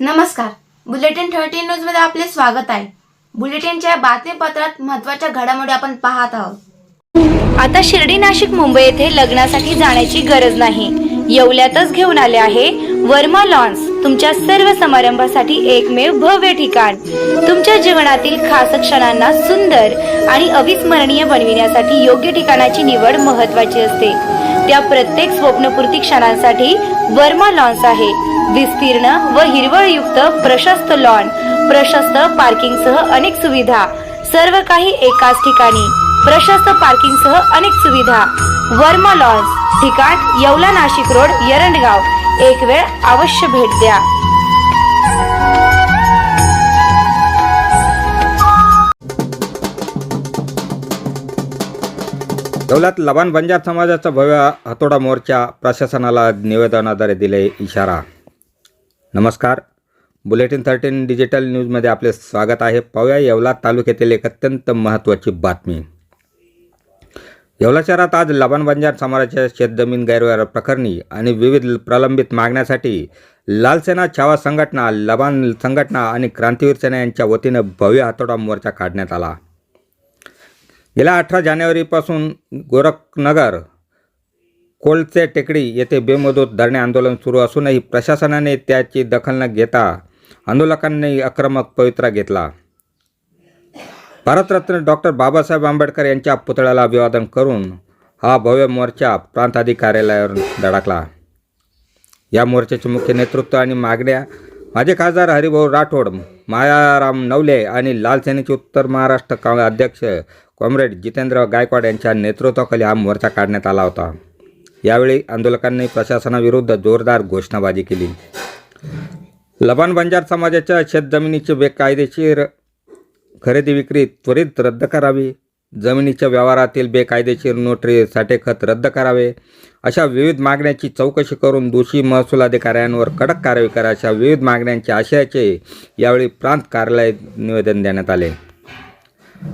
नमस्कार, bulletin 13 news मध्ये आपले स्वागत आहे। बुलेटिनच्या बातमीपत्रात महत्त्वाच्या घडामोडी आपण पाहत आहोत। आता शिर्डी, नाशिक, मुंबई येथे लग्नासाठी जाण्याची गरज नाही। येवल्यातच घेऊन आले आहे वर्मा लॉन्स, तुमच्या सर्व समारंभासाठी एकमेव भव्य ठिकाण। तुमच्या जीवनातील खास क्षणांना सुंदर आणि अविस्मरणीय बनविण्यासाठी योग्य ठिकाणाची निवड महत्त्वाची असते। त्या प्रत्येक स्वप्नपूर्ती क्षणांसाठी वर्मा लॉन्स आहे। विस्तीर्ण व हिरवळयुक्त प्रशस्त लॉन, प्रशस्त पार्किंगसह अनेक सुविधा, सर्व काही एकाच ठिकाणी। प्रशस्त पार्किंगसह अनेक सुविधा। वर्मा लॉन्स, ठिकाण येवला, नाशिक रोड, एरंडगाव। एक वेळ अवश्य भेट द्या। येवल्यात लबान बंजार समाजाचा भव्य हातोडा मोर्चा, प्रशासनाला निवेदनाद्वारे दिले इशारा। नमस्कार, बुलेटिन 13 डिजिटल न्यूजमध्ये आपले स्वागत आहे। पाहूया येवला तालुक्यातील एक अत्यंत महत्त्वाची बातमी। येवला शहरात आज लबान बंजार समाजाच्या शेतजमीन गैरव्यवहार प्रकरणी आणि विविध प्रलंबित मागण्यासाठी लालसेना छावा संघटना, लबान संघटना आणि क्रांतीवीर सेना यांच्या वतीने भव्य हातोडा मोर्चा काढण्यात आला। गेल्या 18 जानेवारीपासून गोरखनगर, कोळचे टेकडी येथे बेमुदत धरणे आंदोलन सुरू असूनही प्रशासनाने त्याची दखल न घेता आंदोलकांनी आक्रमक पवित्रा घेतला। भारतरत्न डॉक्टर बाबासाहेब आंबेडकर यांच्या पुतळ्याला अभिवादन करून हा भव्य मोर्चा प्रांताधिकारी कार्यालयावर धडकला। या मोर्चाचे मुख्य नेतृत्व आणि मागण्या माजी खासदार हरिभाऊ राठोड, मायाराम नवले आणि लाल सेनेचे उत्तर महाराष्ट्र अध्यक्ष कॉम्रेड जितेंद्र गायकवाड यांच्या नेतृत्वाखाली हा मोर्चा काढण्यात आला होता। यावेळी आंदोलकांनी प्रशासनाविरुद्ध जोरदार घोषणाबाजी केली। लबान बंजार समाजाच्या शेतजमिनीची बेकायदेशीर खरेदी विक्री त्वरित रद्द करावी, जमिनीच्या व्यवहारातील बेकायदेशीर नोटरी साठेखत रद्द करावे, अशा विविध मागण्यांची चौकशी करून दोषी महसूल अधिकाऱ्यांवर कडक कारवाई करा, अशा विविध मागण्यांच्या आशयाचे यावेळी प्रांत कार्यालयात निवेदन देण्यात आले।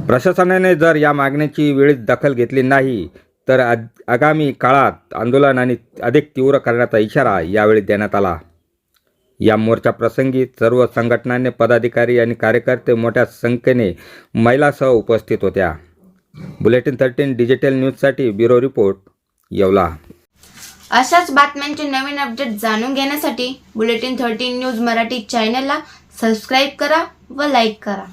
प्रशासनाने जर या मागण्यांची वेळीच दखल घेतली नाही तर आगामी काळात आंदोलन आणि अधिक तीव्र करण्याचा इशारा यावेळी देण्यात आला। या मोर्चा प्रसंगी सर्व संघटनांचे पदाधिकारी आणि कार्यकर्ते मोठ्या संख्येने महिलांसह उपस्थित होत्या। बुलेटिन 13 डिजिटल न्यूजसाठी ब्युरो रिपोर्ट, येवला। अशाच बातम्यांचे नवीन अपडेट जाणून घेण्यासाठी बुलेटिन 13 न्यूज मराठी चॅनलला सबस्क्राईब करा व लाईक करा।